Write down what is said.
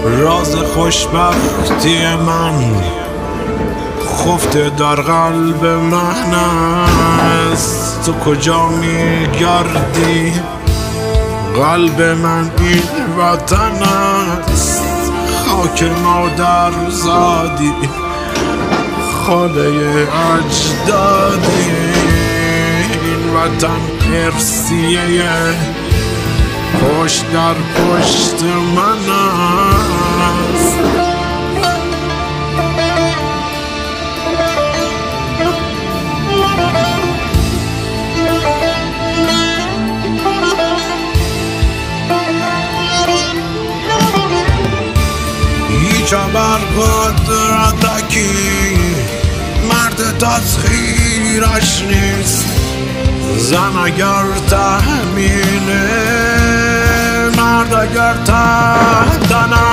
راز خوشبختی من خفته در قلب من است. تو کجا میگردی؟ قلب من این وطن است. خاک مادر زادی، خاله اجدادی. این وطن ارثیه پشت در پشت من است. هیچ بر قدرتکی مرد تسخیرش نیست. زن اگر تحمیله، مرد اگر تحتنه